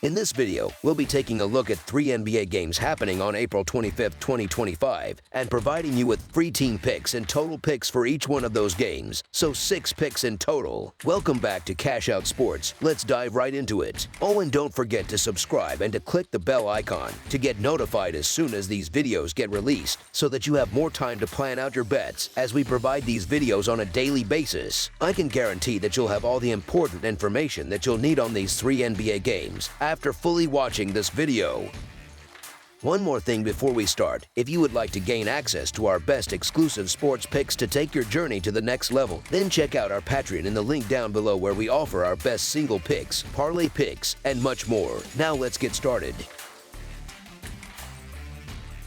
In this video, we'll be taking a look at 3 NBA games happening on April 25, 2025, and providing you with free team picks and total picks for each one of those games, so 6 picks in total. Welcome back to Cash Out Sports. Let's dive right into it. Oh, and don't forget to subscribe and to click the bell icon to get notified as soon as these videos get released, so that you have more time to plan out your bets as we provide these videos on a daily basis. I can guarantee that you'll have all the important information that you'll need on these 3 NBA games after fully watching this video. One more thing before we start. If you would like to gain access to our best exclusive sports picks to take your journey to the next level, then check out our Patreon in the link down below, where we offer our best single picks, parlay picks, and much more. Now let's get started.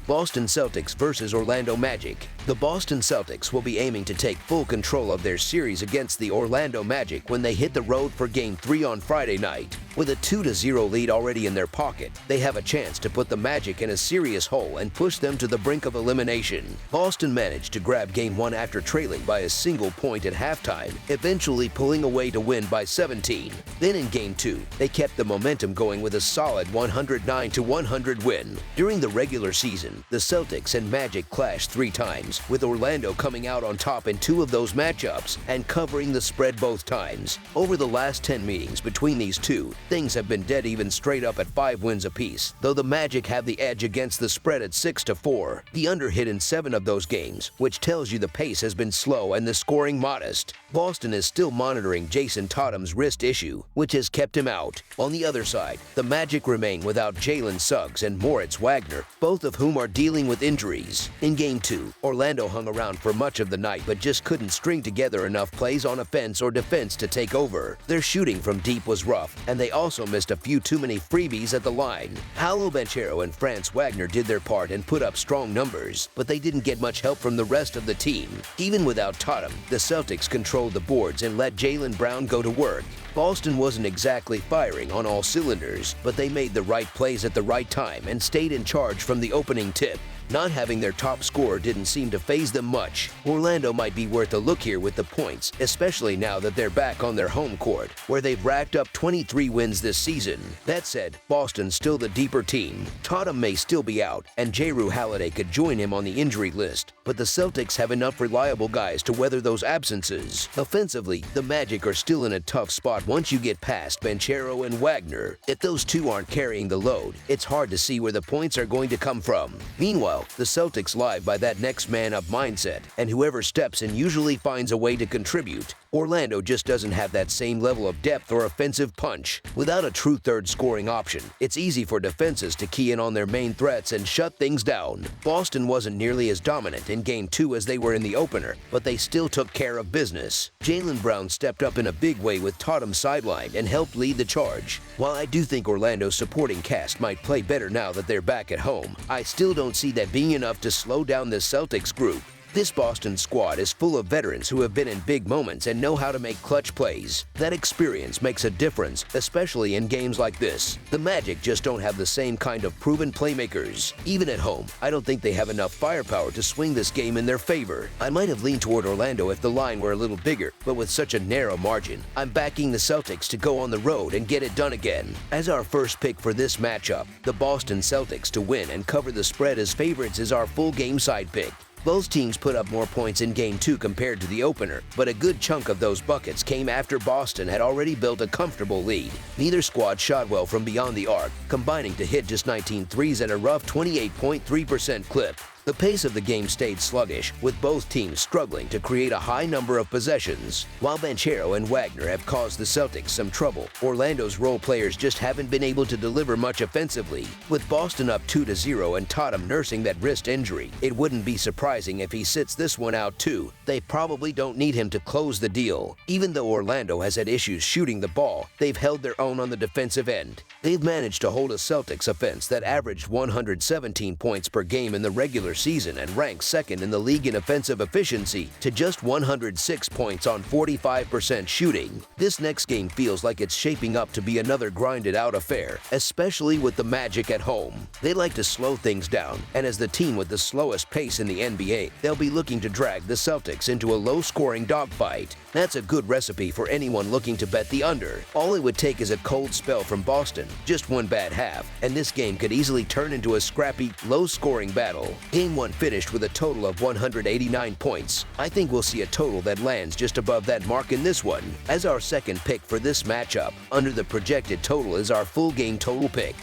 Boston Celtics versus Orlando Magic. The Boston Celtics will be aiming to take full control of their series against the Orlando Magic when they hit the road for Game 3 on Friday night. With a 2-0 lead already in their pocket, they have a chance to put the Magic in a serious hole and push them to the brink of elimination. Boston managed to grab Game 1 after trailing by a single point at halftime, eventually pulling away to win by 17. Then in Game 2, they kept the momentum going with a solid 109-100 win. During the regular season, the Celtics and Magic clashed 3 times, with Orlando coming out on top in 2 of those matchups and covering the spread both times. Over the last 10 meetings between these two, things have been dead even straight up at 5 wins apiece, though the Magic have the edge against the spread at 6-4. The under hit in 7 of those games, which tells you the pace has been slow and the scoring modest. Boston is still monitoring Jason Tatum's wrist issue, which has kept him out. On the other side, the Magic remain without Jalen Suggs and Moritz Wagner, both of whom are dealing with injuries. In Game 2, Orlando hung around for much of the night but just couldn't string together enough plays on offense or defense to take over. Their shooting from deep was rough, and they also missed a few too many freebies at the line. Paolo Banchero and Franz Wagner did their part and put up strong numbers, but they didn't get much help from the rest of the team. Even without Tatum, the Celtics controlled the boards and let Jaylen Brown go to work. Boston wasn't exactly firing on all cylinders, but they made the right plays at the right time and stayed in charge from the opening tip. Not having their top scorer didn't seem to faze them much. Orlando might be worth a look here with the points, especially now that they're back on their home court, where they've racked up 23 wins this season. That said, Boston's still the deeper team. Tatum may still be out, and Jrue Holiday could join him on the injury list, but the Celtics have enough reliable guys to weather those absences. Offensively, the Magic are still in a tough spot once you get past Banchero and Wagner. If those two aren't carrying the load, it's hard to see where the points are going to come from. Meanwhile, the Celtics live by that next man up mindset, and whoever steps in usually finds a way to contribute. Orlando just doesn't have that same level of depth or offensive punch. Without a true third scoring option, it's easy for defenses to key in on their main threats and shut things down. Boston wasn't nearly as dominant in Game 2 as they were in the opener, but they still took care of business. Jaylen Brown stepped up in a big way with Tatum sidelined and helped lead the charge. While I do think Orlando's supporting cast might play better now that they're back at home, I still don't see that being enough to slow down the Celtics group. This Boston squad is full of veterans who have been in big moments and know how to make clutch plays. That experience makes a difference, especially in games like this. The Magic just don't have the same kind of proven playmakers. Even at home, I don't think they have enough firepower to swing this game in their favor. I might have leaned toward Orlando if the line were a little bigger, but with such a narrow margin, I'm backing the Celtics to go on the road and get it done again. As our first pick for this matchup, the Boston Celtics to win and cover the spread as favorites is our full game side pick. Both teams put up more points in Game 2 compared to the opener, but a good chunk of those buckets came after Boston had already built a comfortable lead. Neither squad shot well from beyond the arc, combining to hit just 19 threes at a rough 28.3% clip. The pace of the game stayed sluggish, with both teams struggling to create a high number of possessions. While Banchero and Wagner have caused the Celtics some trouble, Orlando's role players just haven't been able to deliver much offensively. With Boston up 2-0 and Tatum nursing that wrist injury, it wouldn't be surprising if he sits this one out too. They probably don't need him to close the deal. Even though Orlando has had issues shooting the ball, they've held their own on the defensive end. They've managed to hold a Celtics offense that averaged 117 points per game in the regular regular season and ranks second in the league in offensive efficiency to just 106 points on 45% shooting. This next game feels like it's shaping up to be another grinded-out affair, especially with the Magic at home. They like to slow things down, and as the team with the slowest pace in the NBA, they'll be looking to drag the Celtics into a low-scoring dogfight. That's a good recipe for anyone looking to bet the under. All it would take is a cold spell from Boston, just one bad half, and this game could easily turn into a scrappy, low-scoring battle. Game 1 finished with a total of 189 points. I think we'll see a total that lands just above that mark in this one. As our second pick for this matchup, under the projected total is our full game total pick.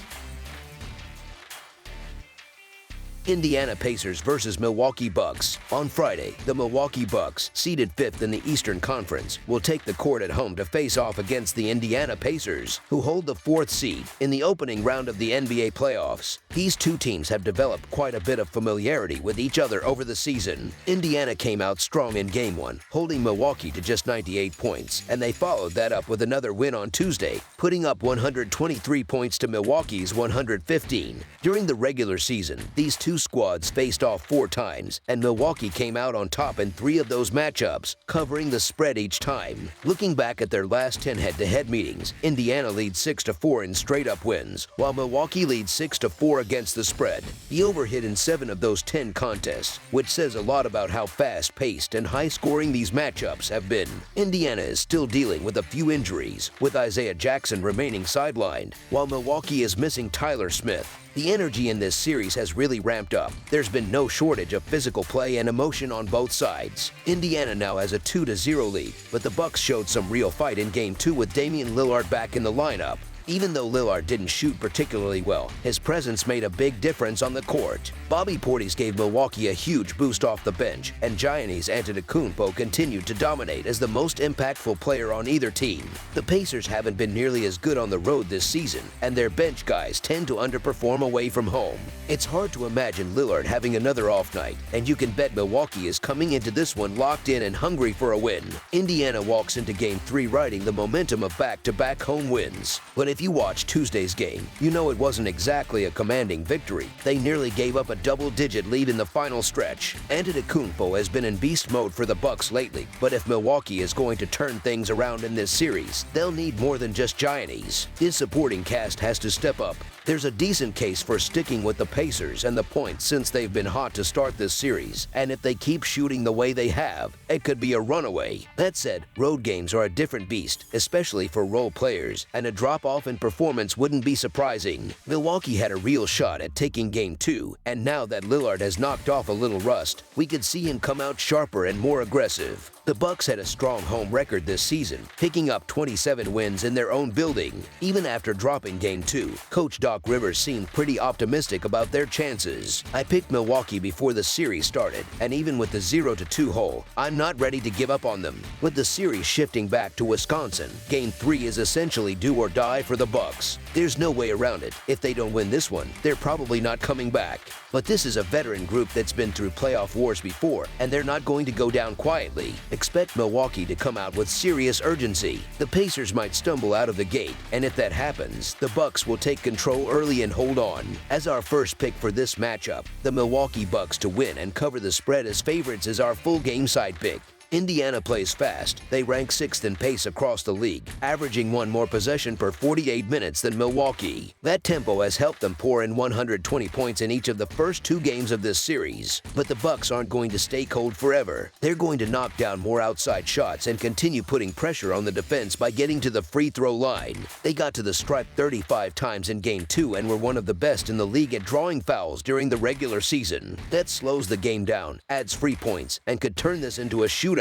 Indiana Pacers versus Milwaukee Bucks. On Friday, the Milwaukee Bucks, seeded 5th in the Eastern Conference, will take the court at home to face off against the Indiana Pacers, who hold the 4th seed in the opening round of the NBA playoffs. These two teams have developed quite a bit of familiarity with each other over the season. Indiana came out strong in Game 1, holding Milwaukee to just 98 points, and they followed that up with another win on Tuesday, putting up 123 points to Milwaukee's 115. During the regular season, these two squads faced off 4 times, and Milwaukee came out on top in 3 of those matchups, covering the spread each time. Looking back at their last 10 head-to-head meetings, Indiana leads 6-4 in straight-up wins, while Milwaukee leads 6-4 against the spread. The over hit in 7 of those 10 contests, which says a lot about how fast-paced and high-scoring these matchups have been. Indiana is still dealing with a few injuries, with Isaiah Jackson remaining sidelined, while Milwaukee is missing Tyler Smith. The energy in this series has really ramped up. There's been no shortage of physical play and emotion on both sides. Indiana now has a 2-0 lead, but the Bucks showed some real fight in Game 2 with Damian Lillard back in the lineup. Even though Lillard didn't shoot particularly well, his presence made a big difference on the court. Bobby Portis gave Milwaukee a huge boost off the bench, and Giannis Antetokounmpo continued to dominate as the most impactful player on either team. The Pacers haven't been nearly as good on the road this season, and their bench guys tend to underperform away from home. It's hard to imagine Lillard having another off night, and you can bet Milwaukee is coming into this one locked in and hungry for a win. Indiana walks into Game 3 riding the momentum of back-to-back home wins. But if you watch Tuesday's game, you know it wasn't exactly a commanding victory. They nearly gave up a double-digit lead in the final stretch. Antetokounmpo has been in beast mode for the Bucks lately, but if Milwaukee is going to turn things around in this series, they'll need more than just Giannis. His supporting cast has to step up. There's a decent case for sticking with the Pacers and the points since they've been hot to start this series, and if they keep shooting the way they have, it could be a runaway. That said, road games are a different beast, especially for role players, and a drop-off in performance wouldn't be surprising. Milwaukee had a real shot at taking Game 2, and now that Lillard has knocked off a little rust, we could see him come out sharper and more aggressive. The Bucks had a strong home record this season, picking up 27 wins in their own building. Even after dropping Game 2, Coach Doc Rivers seemed pretty optimistic about their chances. I picked Milwaukee before the series started, and even with the 0-2 hole, I'm not ready to give up on them. With the series shifting back to Wisconsin, Game 3 is essentially do or die for the Bucks. There's no way around it. If they don't win this one, they're probably not coming back. But this is a veteran group that's been through playoff wars before, and they're not going to go down quietly. Expect Milwaukee to come out with serious urgency. The Pacers might stumble out of the gate, and if that happens, the Bucks will take control early and hold on. As our first pick for this matchup, the Milwaukee Bucks to win and cover the spread as favorites is our full game side pick. Indiana plays fast. They rank 6th in pace across the league, averaging 1 more possession per 48 minutes than Milwaukee. That tempo has helped them pour in 120 points in each of the first 2 games of this series. But the Bucks aren't going to stay cold forever. They're going to knock down more outside shots and continue putting pressure on the defense by getting to the free throw line. They got to the stripe 35 times in Game 2 and were one of the best in the league at drawing fouls during the regular season. That slows the game down, adds free points, and could turn this into a shootout.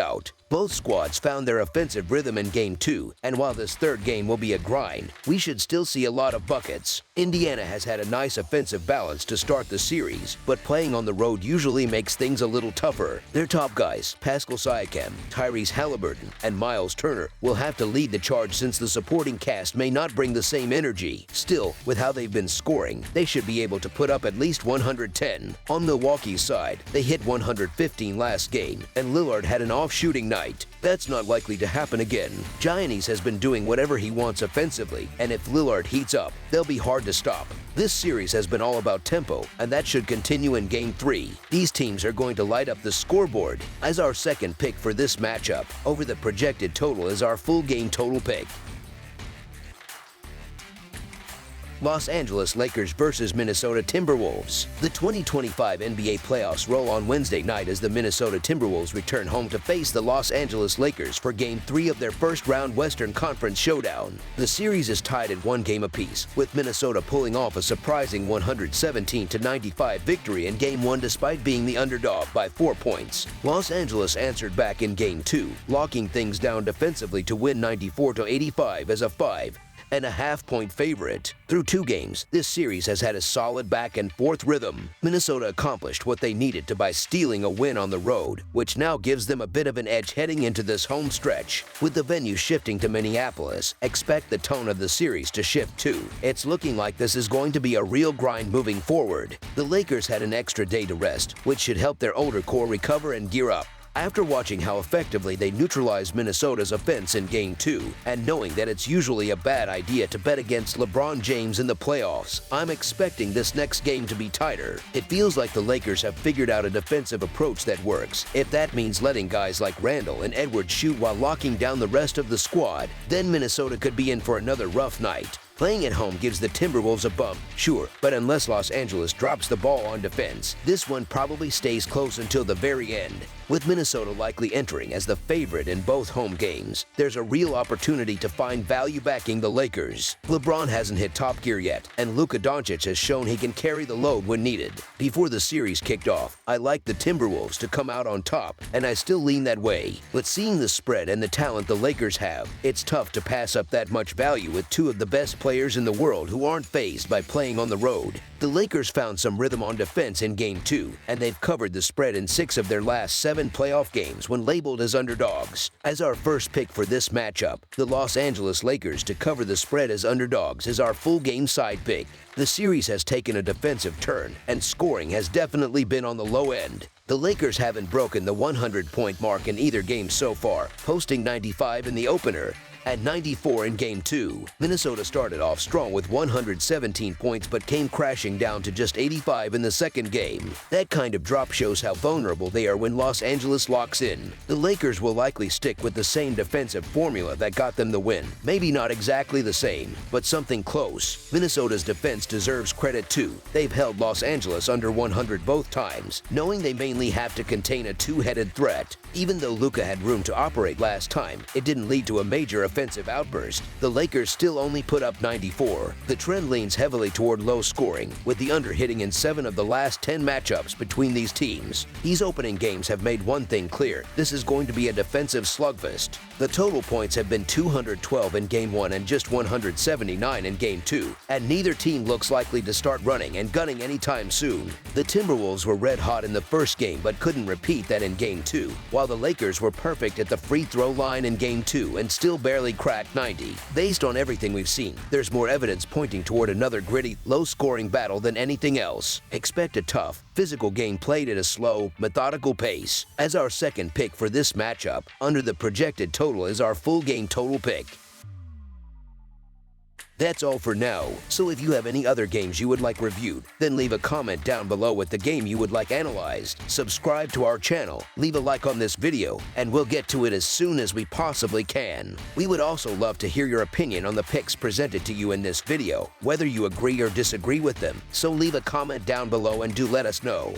Both squads found their offensive rhythm in Game 2, and while this third game will be a grind, we should still see a lot of buckets. Indiana has had a nice offensive balance to start the series, but playing on the road usually makes things a little tougher. Their top guys, Pascal Siakam, Tyrese Halliburton, and Miles Turner, will have to lead the charge since the supporting cast may not bring the same energy. Still, with how they've been scoring, they should be able to put up at least 110. On Milwaukee's side, they hit 115 last game, and Lillard had an off-shooting night. night. That's not likely to happen again. Giannis has been doing whatever he wants offensively, and if Lillard heats up, they'll be hard to stop. This series has been all about tempo, and that should continue in Game 3. These teams are going to light up the scoreboard. As our second pick for this matchup, over the projected total is our full game total pick. Los Angeles Lakers versus Minnesota Timberwolves. The 2025 NBA playoffs roll on Wednesday night as the Minnesota Timberwolves return home to face the Los Angeles Lakers for Game 3 of their first-round Western Conference showdown. The series is tied at 1 game apiece, with Minnesota pulling off a surprising 117-95 victory in Game 1 despite being the underdog by 4 points. Los Angeles answered back in Game 2, locking things down defensively to win 94-85 as a 5.5-point favorite. Through 2 games, this series has had a solid back-and-forth rhythm. Minnesota accomplished what they needed to by stealing a win on the road, which now gives them a bit of an edge heading into this home stretch. With the venue shifting to Minneapolis, expect the tone of the series to shift too. It's looking like this is going to be a real grind moving forward. The Lakers had an extra day to rest, which should help their older core recover and gear up. After watching how effectively they neutralized Minnesota's offense in Game 2, and knowing that it's usually a bad idea to bet against LeBron James in the playoffs, I'm expecting this next game to be tighter. It feels like the Lakers have figured out a defensive approach that works. If that means letting guys like Randall and Edwards shoot while locking down the rest of the squad, then Minnesota could be in for another rough night. Playing at home gives the Timberwolves a bump, sure, but unless Los Angeles drops the ball on defense, this one probably stays close until the very end. With Minnesota likely entering as the favorite in both home games, there's a real opportunity to find value backing the Lakers. LeBron hasn't hit top gear yet, and Luka Doncic has shown he can carry the load when needed. Before the series kicked off, I liked the Timberwolves to come out on top, and I still lean that way. But seeing the spread and the talent the Lakers have, it's tough to pass up that much value with 2 of the best players in the world who aren't fazed by playing on the road. The Lakers found some rhythm on defense in Game 2, and they've covered the spread in 6 of their last 7 playoff games when labeled as underdogs. As our first pick for this matchup, the Los Angeles Lakers to cover the spread as underdogs is our full game side pick. The series has taken a defensive turn, and scoring has definitely been on the low end. The Lakers haven't broken the 100-point mark in either game so far, posting 95 in the opener and 94 in Game 2. Minnesota started off strong with 117 points but came crashing down to just 85 in the second game. That kind of drop shows how vulnerable they are when Los Angeles locks in. The Lakers will likely stick with the same defensive formula that got them the win. Maybe not exactly the same, but something close. Minnesota's defense deserves credit too. They've held Los Angeles under 100 both times, knowing they mainly have to contain a two-headed threat. Even though Luka had room to operate last time, it didn't lead to a major offensive outburst. The Lakers still only put up 94. The trend leans heavily toward low scoring, with the under hitting in 7 of the last 10 matchups between these teams. These opening games have made one thing clear: this is going to be a defensive slugfest. The total points have been 212 in Game 1 and just 179 in Game 2, and neither team looks likely to start running and gunning anytime soon. The Timberwolves were red hot in the first game but couldn't repeat that in Game 2, while the Lakers were perfect at the free throw line in Game 2 and still barely cracked 90. Based on everything we've seen, there's more evidence pointing toward another gritty, low-scoring battle than anything else. Expect a tough, physical game played at a slow, methodical pace. As our second pick for this matchup, under the projected total is our full game total pick. That's all for now, so if you have any other games you would like reviewed, then leave a comment down below with the game you would like analyzed. Subscribe to our channel, leave a like on this video, and we'll get to it as soon as we possibly can. We would also love to hear your opinion on the picks presented to you in this video, whether you agree or disagree with them, so leave a comment down below and do let us know.